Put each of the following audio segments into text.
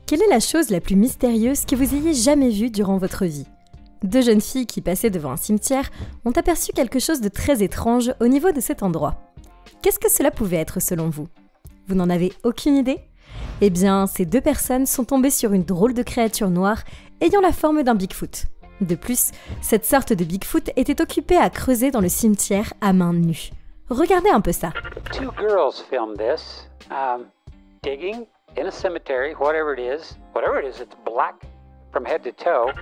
Quelle est la chose la plus mystérieuse que vous ayez jamais vue durant votre vie? Deux jeunes filles qui passaient devant un cimetière ont aperçu quelque chose de très étrange au niveau de cet endroit. Qu'est-ce que cela pouvait être selon vous? Vous n'en avez aucune idée? Eh bien, ces deux personnes sont tombées sur une drôle de créature noire ayant la forme d'un Bigfoot. De plus, cette sorte de Bigfoot était occupée à creuser dans le cimetière à main nue. Regardez un peu ça. Two girls filmed this, digging in a cemetery, whatever it is, it's black from head to toe.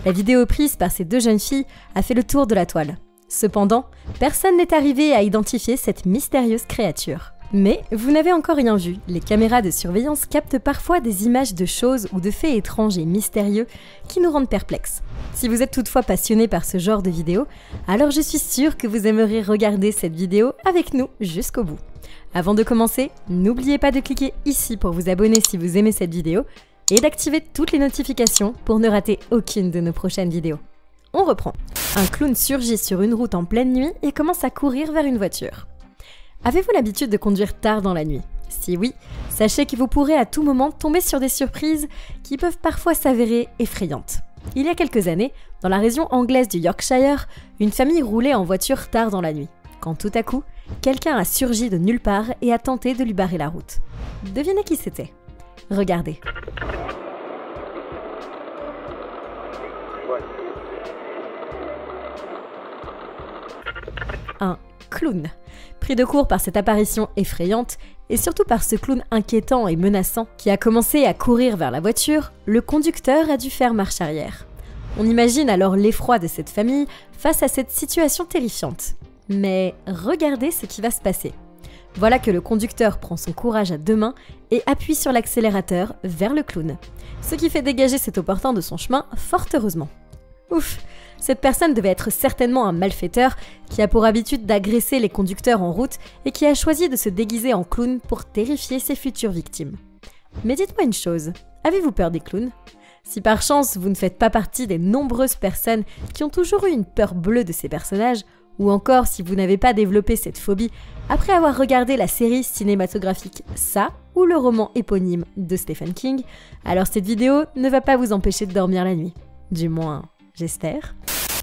La vidéo prise par ces deux jeunes filles a fait le tour de la toile. Cependant, personne n'est arrivé à identifier cette mystérieuse créature. Mais vous n'avez encore rien vu, les caméras de surveillance captent parfois des images de choses ou de faits étranges et mystérieux qui nous rendent perplexes. Si vous êtes toutefois passionné par ce genre de vidéo, alors je suis sûre que vous aimeriez regarder cette vidéo avec nous jusqu'au bout. Avant de commencer, n'oubliez pas de cliquer ici pour vous abonner si vous aimez cette vidéo et d'activer toutes les notifications pour ne rater aucune de nos prochaines vidéos. On reprend. Un clown surgit sur une route en pleine nuit et commence à courir vers une voiture. Avez-vous l'habitude de conduire tard dans la nuit? Si oui, sachez que vous pourrez à tout moment tomber sur des surprises qui peuvent parfois s'avérer effrayantes. Il y a quelques années, dans la région anglaise du Yorkshire, une famille roulait en voiture tard dans la nuit, quand tout à coup, quelqu'un a surgi de nulle part et a tenté de lui barrer la route. Devinez qui c'était? Regardez. Un clown. Pris de court par cette apparition effrayante, et surtout par ce clown inquiétant et menaçant qui a commencé à courir vers la voiture, le conducteur a dû faire marche arrière. On imagine alors l'effroi de cette famille face à cette situation terrifiante. Mais regardez ce qui va se passer. Voilà que le conducteur prend son courage à deux mains et appuie sur l'accélérateur vers le clown, ce qui fait dégager cet opportun de son chemin fort heureusement. Ouf! Cette personne devait être certainement un malfaiteur qui a pour habitude d'agresser les conducteurs en route et qui a choisi de se déguiser en clown pour terrifier ses futures victimes. Mais dites-moi une chose, avez-vous peur des clowns? Si par chance vous ne faites pas partie des nombreuses personnes qui ont toujours eu une peur bleue de ces personnages, ou encore si vous n'avez pas développé cette phobie après avoir regardé la série cinématographique Ça ou le roman éponyme de Stephen King, alors cette vidéo ne va pas vous empêcher de dormir la nuit. Du moins, j'espère.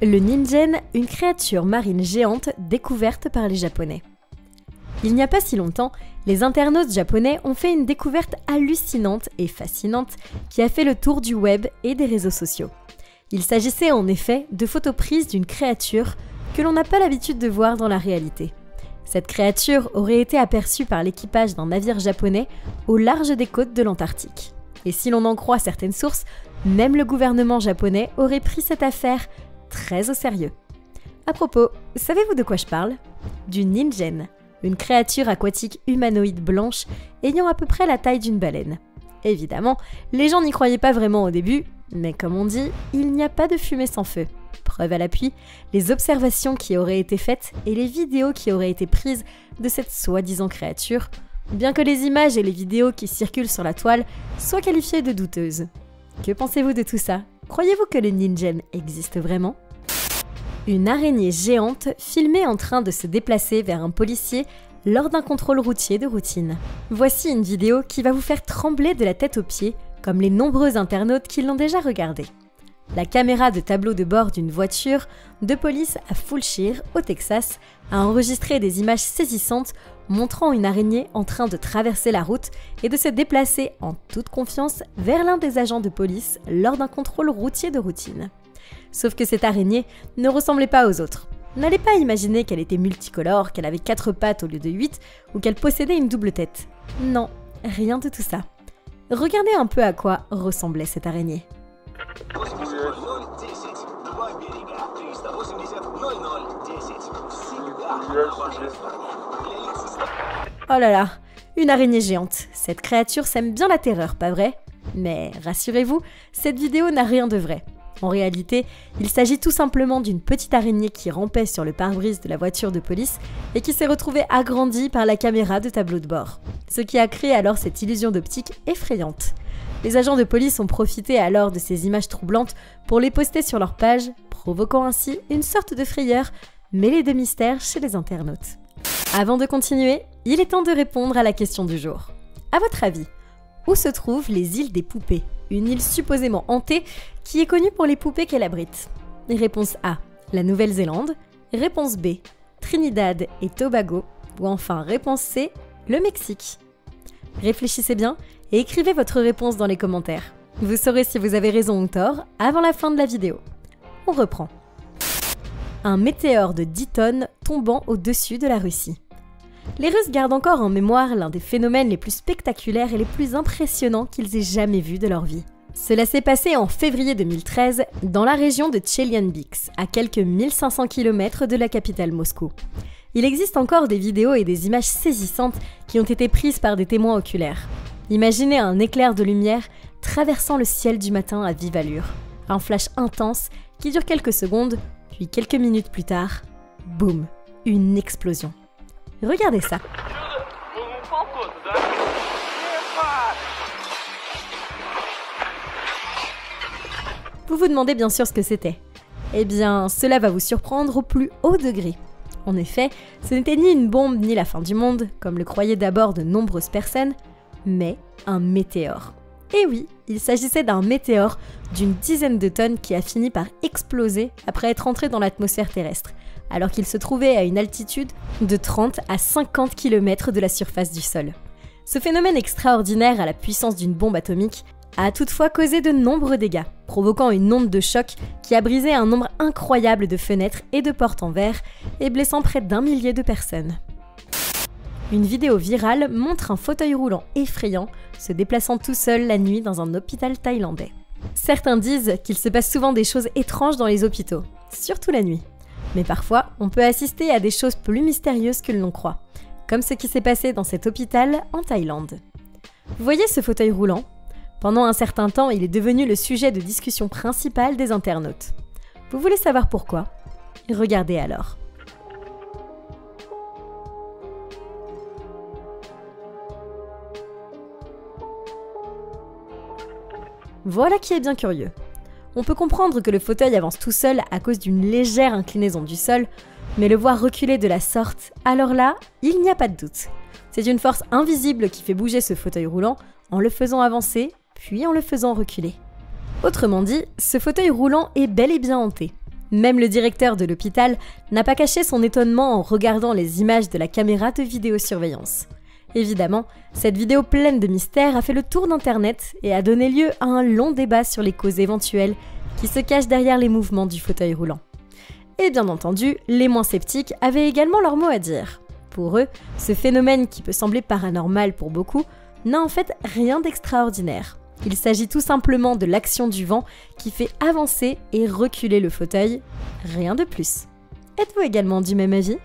Le Ningen, une créature marine géante découverte par les Japonais. Il n'y a pas si longtemps, les internautes japonais ont fait une découverte hallucinante et fascinante qui a fait le tour du web et des réseaux sociaux. Il s'agissait en effet de photos prises d'une créature que l'on n'a pas l'habitude de voir dans la réalité. Cette créature aurait été aperçue par l'équipage d'un navire japonais au large des côtes de l'Antarctique. Et si l'on en croit certaines sources, même le gouvernement japonais aurait pris cette affaire très au sérieux. À propos, savez-vous de quoi je parle? Du Ningen, une créature aquatique humanoïde blanche ayant à peu près la taille d'une baleine. Évidemment, les gens n'y croyaient pas vraiment au début, mais comme on dit, il n'y a pas de fumée sans feu. Preuve à l'appui, les observations qui auraient été faites et les vidéos qui auraient été prises de cette soi-disant créature, bien que les images et les vidéos qui circulent sur la toile soient qualifiées de douteuses. Que pensez-vous de tout ça? Croyez-vous que le Ningen existe vraiment? Une araignée géante filmée en train de se déplacer vers un policier lors d'un contrôle routier de routine. Voici une vidéo qui va vous faire trembler de la tête aux pieds, comme les nombreux internautes qui l'ont déjà regardée. La caméra de tableau de bord d'une voiture de police à Fulshire, au Texas, a enregistré des images saisissantes montrant une araignée en train de traverser la route et de se déplacer en toute confiance vers l'un des agents de police lors d'un contrôle routier de routine. Sauf que cette araignée ne ressemblait pas aux autres. N'allez pas imaginer qu'elle était multicolore, qu'elle avait 4 pattes au lieu de 8 ou qu'elle possédait une double tête. Non, rien de tout ça. Regardez un peu à quoi ressemblait cette araignée. Oh là là, une araignée géante. Cette créature sème bien la terreur, pas vrai? Mais rassurez-vous, cette vidéo n'a rien de vrai. En réalité, il s'agit tout simplement d'une petite araignée qui rampait sur le pare-brise de la voiture de police et qui s'est retrouvée agrandie par la caméra de tableau de bord. Ce qui a créé alors cette illusion d'optique effrayante. Les agents de police ont profité alors de ces images troublantes pour les poster sur leur page, provoquant ainsi une sorte de frayeur mêlée de mystère chez les internautes. Avant de continuer, il est temps de répondre à la question du jour. À votre avis, où se trouvent les îles des Poupées, une île supposément hantée qui est connue pour les poupées qu'elle abrite. Réponse A, la Nouvelle-Zélande. Réponse B, Trinidad et Tobago. Ou enfin réponse C, le Mexique. Réfléchissez bien et écrivez votre réponse dans les commentaires. Vous saurez si vous avez raison ou tort avant la fin de la vidéo. On reprend. Un météore de 10 tonnes tombant au-dessus de la Russie. Les Russes gardent encore en mémoire l'un des phénomènes les plus spectaculaires et les plus impressionnants qu'ils aient jamais vus de leur vie. Cela s'est passé en février 2013 dans la région de Tcheliabinsk, à quelques 1500 km de la capitale Moscou. Il existe encore des vidéos et des images saisissantes qui ont été prises par des témoins oculaires. Imaginez un éclair de lumière traversant le ciel du matin à vive allure. Un flash intense qui dure quelques secondes, puis quelques minutes plus tard, boum, une explosion. Regardez ça. Vous vous demandez bien sûr ce que c'était. Eh bien, cela va vous surprendre au plus haut degré. En effet, ce n'était ni une bombe ni la fin du monde, comme le croyaient d'abord de nombreuses personnes, mais un météore. Et oui, il s'agissait d'un météore d'une dizaine de tonnes qui a fini par exploser après être entré dans l'atmosphère terrestre, alors qu'il se trouvait à une altitude de 30 à 50 km de la surface du sol. Ce phénomène extraordinaire à la puissance d'une bombe atomique a toutefois causé de nombreux dégâts, provoquant une onde de choc qui a brisé un nombre incroyable de fenêtres et de portes en verre et blessant près d'1 millier de personnes. Une vidéo virale montre un fauteuil roulant effrayant se déplaçant tout seul la nuit dans un hôpital thaïlandais. Certains disent qu'il se passe souvent des choses étranges dans les hôpitaux, surtout la nuit. Mais parfois, on peut assister à des choses plus mystérieuses que l'on croit, comme ce qui s'est passé dans cet hôpital en Thaïlande. Vous voyez ce fauteuil roulant ? Pendant un certain temps, il est devenu le sujet de discussion principal des internautes. Vous voulez savoir pourquoi ? Regardez alors. Voilà qui est bien curieux. On peut comprendre que le fauteuil avance tout seul à cause d'une légère inclinaison du sol, mais le voir reculer de la sorte, alors là, il n'y a pas de doute. C'est une force invisible qui fait bouger ce fauteuil roulant en le faisant avancer, puis en le faisant reculer. Autrement dit, ce fauteuil roulant est bel et bien hanté. Même le directeur de l'hôpital n'a pas caché son étonnement en regardant les images de la caméra de vidéosurveillance. Évidemment, cette vidéo pleine de mystères a fait le tour d'internet et a donné lieu à un long débat sur les causes éventuelles qui se cachent derrière les mouvements du fauteuil roulant. Et bien entendu, les moins sceptiques avaient également leur mot à dire. Pour eux, ce phénomène qui peut sembler paranormal pour beaucoup n'a en fait rien d'extraordinaire. Il s'agit tout simplement de l'action du vent qui fait avancer et reculer le fauteuil, rien de plus. Êtes-vous également du même avis ?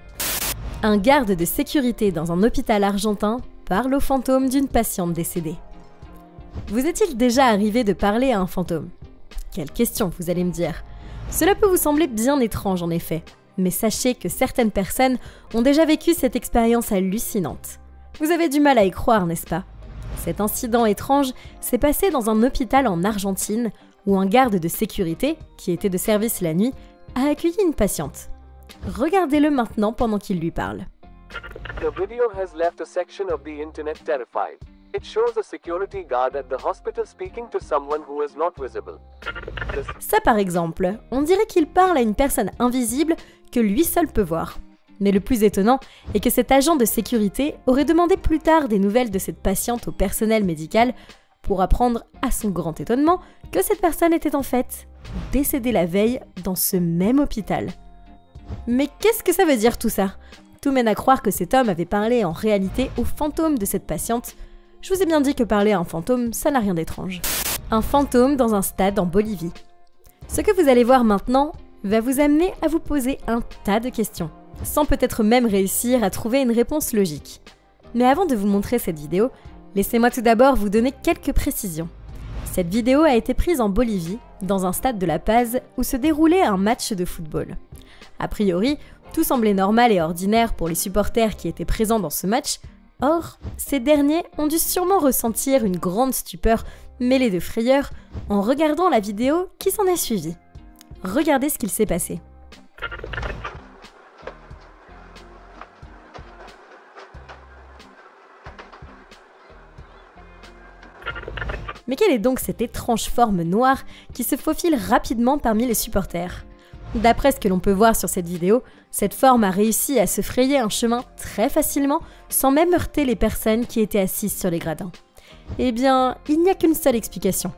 Un garde de sécurité dans un hôpital argentin parle au fantôme d'une patiente décédée. Vous est-il déjà arrivé de parler à un fantôme ? Quelle question, vous allez me dire. Cela peut vous sembler bien étrange en effet, mais sachez que certaines personnes ont déjà vécu cette expérience hallucinante. Vous avez du mal à y croire, n'est-ce pas ? Cet incident étrange s'est passé dans un hôpital en Argentine où un garde de sécurité, qui était de service la nuit, a accueilli une patiente. Regardez-le maintenant pendant qu'il lui parle. The video has left a section of the internet terrified. It shows a security guard at the hospital speaking to someone who is not visible. Ça par exemple, on dirait qu'il parle à une personne invisible que lui seul peut voir. Mais le plus étonnant est que cet agent de sécurité aurait demandé plus tard des nouvelles de cette patiente au personnel médical pour apprendre, à son grand étonnement, que cette personne était en fait décédée la veille dans ce même hôpital. Mais qu'est-ce que ça veut dire tout ça ? Tout mène à croire que cet homme avait parlé en réalité au fantôme de cette patiente. Je vous ai bien dit que parler à un fantôme, ça n'a rien d'étrange. Un fantôme dans un stade en Bolivie. Ce que vous allez voir maintenant va vous amener à vous poser un tas de questions, sans peut-être même réussir à trouver une réponse logique. Mais avant de vous montrer cette vidéo, laissez-moi tout d'abord vous donner quelques précisions. Cette vidéo a été prise en Bolivie, dans un stade de La Paz où se déroulait un match de football. A priori, tout semblait normal et ordinaire pour les supporters qui étaient présents dans ce match. Or, ces derniers ont dû sûrement ressentir une grande stupeur mêlée de frayeur en regardant la vidéo qui s'en est suivie. Regardez ce qu'il s'est passé. Mais quelle est donc cette étrange forme noire qui se faufile rapidement parmi les supporters? D'après ce que l'on peut voir sur cette vidéo, cette forme a réussi à se frayer un chemin très facilement sans même heurter les personnes qui étaient assises sur les gradins. Eh bien, il n'y a qu'une seule explication.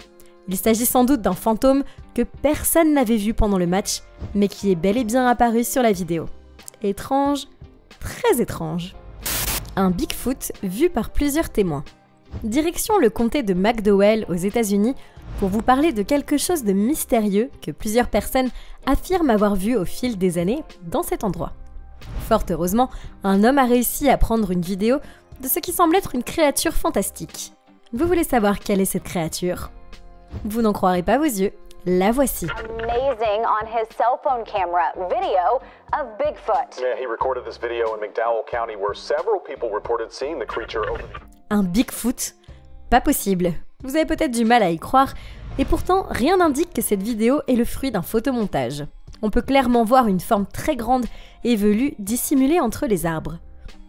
Il s'agit sans doute d'un fantôme que personne n'avait vu pendant le match, mais qui est bel et bien apparu sur la vidéo. Étrange, très étrange. Un Bigfoot vu par plusieurs témoins. Direction le comté de McDowell aux États-Unis pour vous parler de quelque chose de mystérieux que plusieurs personnes affirment avoir vu au fil des années dans cet endroit. Fort heureusement, un homme a réussi à prendre une vidéo de ce qui semble être une créature fantastique. Vous voulez savoir quelle est cette créature? Vous n'en croirez pas vos yeux, la voici. Amazing on his cell phone camera video of Bigfoot. Yeah, he recorded this video in McDowell County where several people reported seeing the creature over the... Un Bigfoot? Pas possible. Vous avez peut-être du mal à y croire, et pourtant rien n'indique que cette vidéo est le fruit d'un photomontage. On peut clairement voir une forme très grande et velue dissimulée entre les arbres.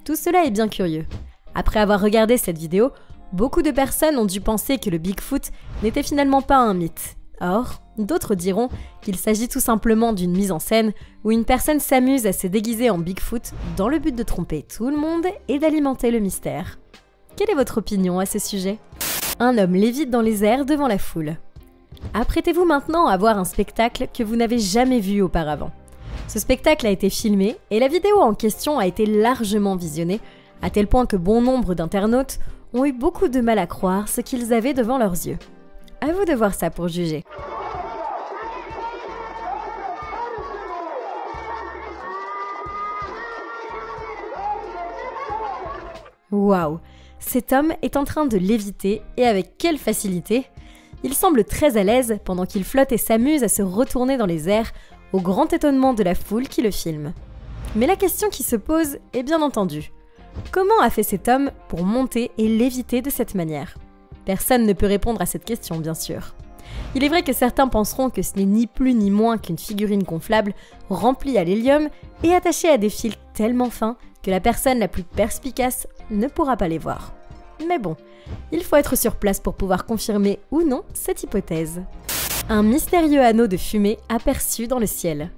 Tout cela est bien curieux. Après avoir regardé cette vidéo, beaucoup de personnes ont dû penser que le Bigfoot n'était finalement pas un mythe. Or, d'autres diront qu'il s'agit tout simplement d'une mise en scène où une personne s'amuse à se déguiser en Bigfoot dans le but de tromper tout le monde et d'alimenter le mystère. Quelle est votre opinion à ce sujet? Un homme lévite dans les airs devant la foule. Apprêtez-vous maintenant à voir un spectacle que vous n'avez jamais vu auparavant. Ce spectacle a été filmé et la vidéo en question a été largement visionnée, à tel point que bon nombre d'internautes ont eu beaucoup de mal à croire ce qu'ils avaient devant leurs yeux. À vous de voir ça pour juger. Waouh! Cet homme est en train de léviter, et avec quelle facilité! Il semble très à l'aise pendant qu'il flotte et s'amuse à se retourner dans les airs, au grand étonnement de la foule qui le filme. Mais la question qui se pose est bien entendu: comment a fait cet homme pour monter et léviter de cette manière? Personne ne peut répondre à cette question, bien sûr. Il est vrai que certains penseront que ce n'est ni plus ni moins qu'une figurine gonflable remplie à l'hélium et attachée à des fils tellement fins que la personne la plus perspicace ne pourra pas les voir. Mais bon, il faut être sur place pour pouvoir confirmer ou non cette hypothèse. Un mystérieux anneau de fumée aperçu dans le ciel.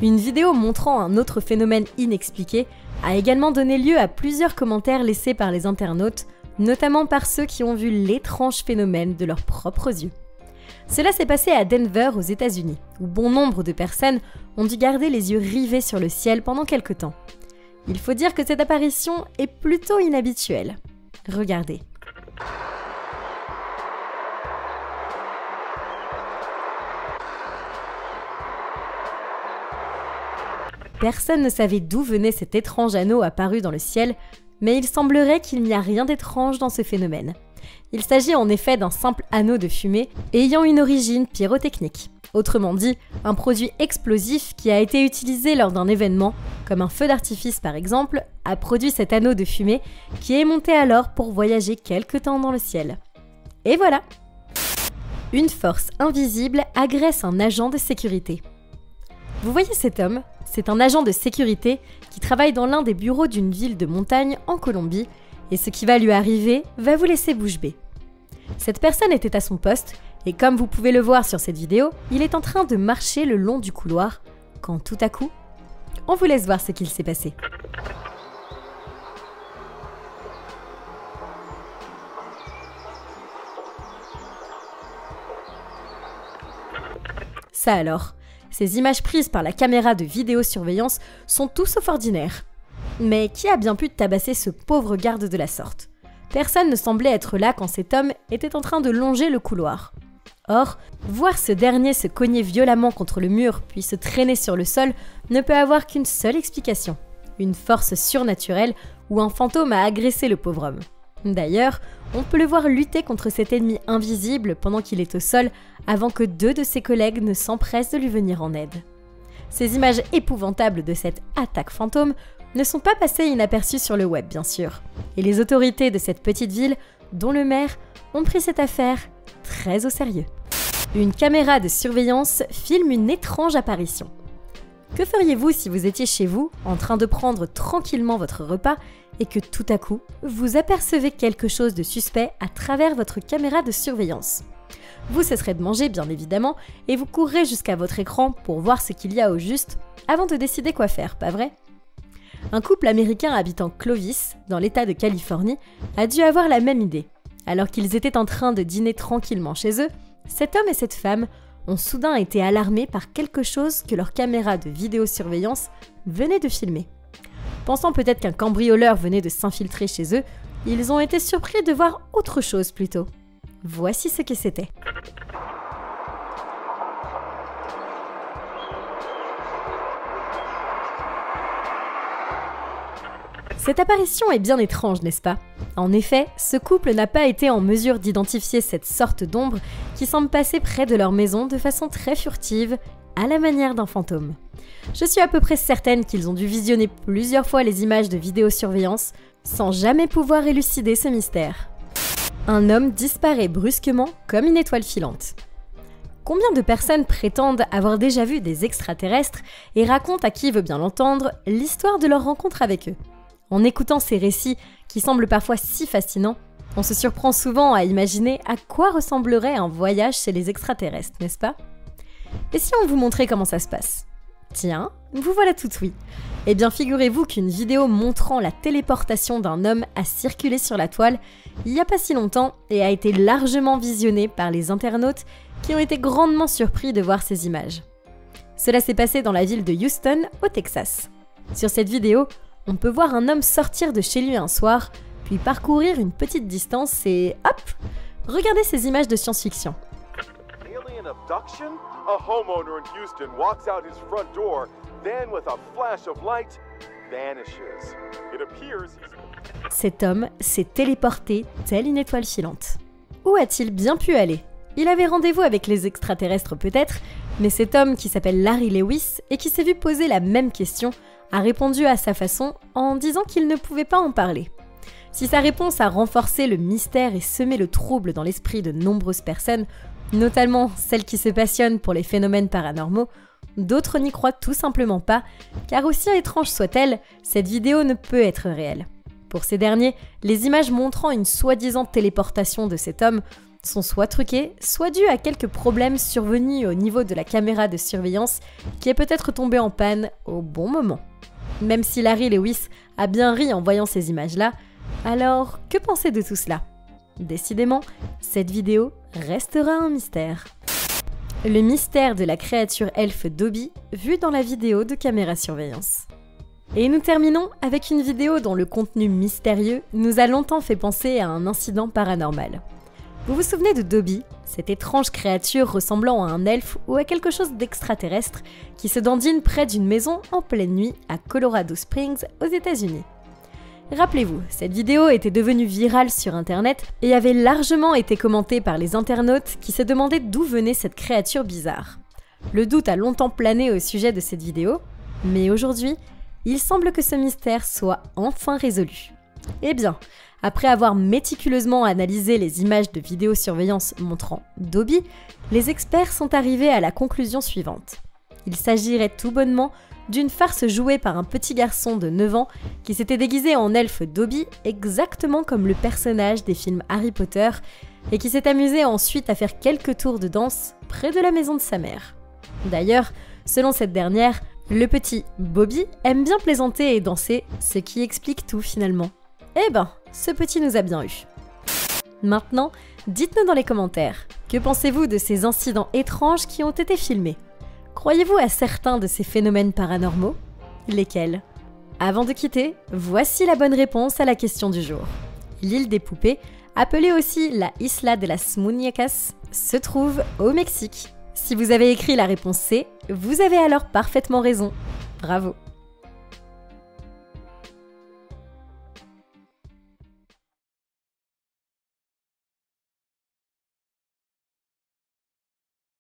Une vidéo montrant un autre phénomène inexpliqué a également donné lieu à plusieurs commentaires laissés par les internautes, notamment par ceux qui ont vu l'étrange phénomène de leurs propres yeux. Cela s'est passé à Denver aux États-Unis, où bon nombre de personnes ont dû garder les yeux rivés sur le ciel pendant quelque temps. Il faut dire que cette apparition est plutôt inhabituelle. Regardez. Personne ne savait d'où venait cet étrange anneau apparu dans le ciel, mais il semblerait qu'il n'y a rien d'étrange dans ce phénomène. Il s'agit en effet d'un simple anneau de fumée ayant une origine pyrotechnique. Autrement dit, un produit explosif qui a été utilisé lors d'un événement, comme un feu d'artifice par exemple, a produit cet anneau de fumée qui est monté alors pour voyager quelque temps dans le ciel. Et voilà! Une force invisible agresse un agent de sécurité. Vous voyez cet homme? C'est un agent de sécurité qui travaille dans l'un des bureaux d'une ville de montagne en Colombie, et ce qui va lui arriver va vous laisser bouche bée. Cette personne était à son poste, et comme vous pouvez le voir sur cette vidéo, il est en train de marcher le long du couloir, quand tout à coup, on vous laisse voir ce qu'il s'est passé. Ça alors, ces images prises par la caméra de vidéosurveillance sont tout sauf ordinaires. Mais qui a bien pu tabasser ce pauvre garde de la sorte? Personne ne semblait être là quand cet homme était en train de longer le couloir. Or, voir ce dernier se cogner violemment contre le mur puis se traîner sur le sol ne peut avoir qu'une seule explication. Une force surnaturelle ou un fantôme a agressé le pauvre homme. D'ailleurs, on peut le voir lutter contre cet ennemi invisible pendant qu'il est au sol avant que 2 de ses collègues ne s'empressent de lui venir en aide. Ces images épouvantables de cette attaque fantôme ne sont pas passées inaperçues sur le web, bien sûr. Et les autorités de cette petite ville, dont le maire, ont pris cette affaire très au sérieux. Une caméra de surveillance filme une étrange apparition. Que feriez-vous si vous étiez chez vous, en train de prendre tranquillement votre repas, et que tout à coup, vous apercevez quelque chose de suspect à travers votre caméra de surveillance? Vous cesserez de manger, bien évidemment, et vous courrez jusqu'à votre écran pour voir ce qu'il y a au juste, avant de décider quoi faire, pas vrai? Un couple américain habitant Clovis, dans l'État de Californie, a dû avoir la même idée. Alors qu'ils étaient en train de dîner tranquillement chez eux, cet homme et cette femme ont soudain été alarmés par quelque chose que leur caméra de vidéosurveillance venait de filmer. Pensant peut-être qu'un cambrioleur venait de s'infiltrer chez eux, ils ont été surpris de voir autre chose plutôt. Voici ce que c'était. Cette apparition est bien étrange, n'est-ce pas? En effet, ce couple n'a pas été en mesure d'identifier cette sorte d'ombre qui semble passer près de leur maison de façon très furtive, à la manière d'un fantôme. Je suis à peu près certaine qu'ils ont dû visionner plusieurs fois les images de vidéosurveillance sans jamais pouvoir élucider ce mystère. Un homme disparaît brusquement comme une étoile filante. Combien de personnes prétendent avoir déjà vu des extraterrestres et racontent à qui veut bien l'entendre l'histoire de leur rencontre avec eux? En écoutant ces récits qui semblent parfois si fascinants, on se surprend souvent à imaginer à quoi ressemblerait un voyage chez les extraterrestres, n'est-ce pas? Et si on vous montrait comment ça se passe? Tiens, vous voilà tout oui. Eh bien figurez-vous qu'une vidéo montrant la téléportation d'un homme a circulé sur la toile il n'y a pas si longtemps et a été largement visionnée par les internautes qui ont été grandement surpris de voir ces images. Cela s'est passé dans la ville de Houston, au Texas. Sur cette vidéo, on peut voir un homme sortir de chez lui un soir, puis parcourir une petite distance et hop, regardez ces images de science-fiction. Alien abduction? A homeowner in Houston walks out his front door, then with a flash of light, vanishes. It appears he's... Cet homme s'est téléporté telle une étoile filante. Où a-t-il bien pu aller? Il avait rendez-vous avec les extraterrestres peut-être, mais cet homme qui s'appelle Larry Lewis et qui s'est vu poser la même question a répondu à sa façon en disant qu'il ne pouvait pas en parler. Si sa réponse a renforcé le mystère et semé le trouble dans l'esprit de nombreuses personnes, notamment celles qui se passionnent pour les phénomènes paranormaux, d'autres n'y croient tout simplement pas, car aussi étrange soit-elle, cette vidéo ne peut être réelle. Pour ces derniers, les images montrant une soi-disant téléportation de cet homme sont soit truquées, soit dues à quelques problèmes survenus au niveau de la caméra de surveillance qui est peut-être tombée en panne au bon moment. Même si Larry Lewis a bien ri en voyant ces images-là, alors que penser de tout cela? Décidément, cette vidéo restera un mystère. Le mystère de la créature elfe Dobby vue dans la vidéo de caméra surveillance. Et nous terminons avec une vidéo dont le contenu mystérieux nous a longtemps fait penser à un incident paranormal. Vous vous souvenez de Dobby, cette étrange créature ressemblant à un elfe ou à quelque chose d'extraterrestre qui se dandine près d'une maison en pleine nuit à Colorado Springs aux États-Unis. Rappelez-vous, cette vidéo était devenue virale sur internet et avait largement été commentée par les internautes qui se demandaient d'où venait cette créature bizarre. Le doute a longtemps plané au sujet de cette vidéo, mais aujourd'hui, il semble que ce mystère soit enfin résolu. Eh bien, après avoir méticuleusement analysé les images de vidéosurveillance montrant Dobby, les experts sont arrivés à la conclusion suivante. Il s'agirait tout bonnement d'une farce jouée par un petit garçon de 9 ans qui s'était déguisé en elfe Dobby exactement comme le personnage des films Harry Potter et qui s'est amusé ensuite à faire quelques tours de danse près de la maison de sa mère. D'ailleurs, selon cette dernière, le petit Bobby aime bien plaisanter et danser, ce qui explique tout finalement. Eh ben, ce petit nous a bien eu. Maintenant, dites-nous dans les commentaires, que pensez-vous de ces incidents étranges qui ont été filmés? Croyez-vous à certains de ces phénomènes paranormaux? Lesquels? Avant de quitter, voici la bonne réponse à la question du jour. L'île des poupées, appelée aussi la Isla de las Muñecas, se trouve au Mexique. Si vous avez écrit la réponse C, vous avez alors parfaitement raison. Bravo!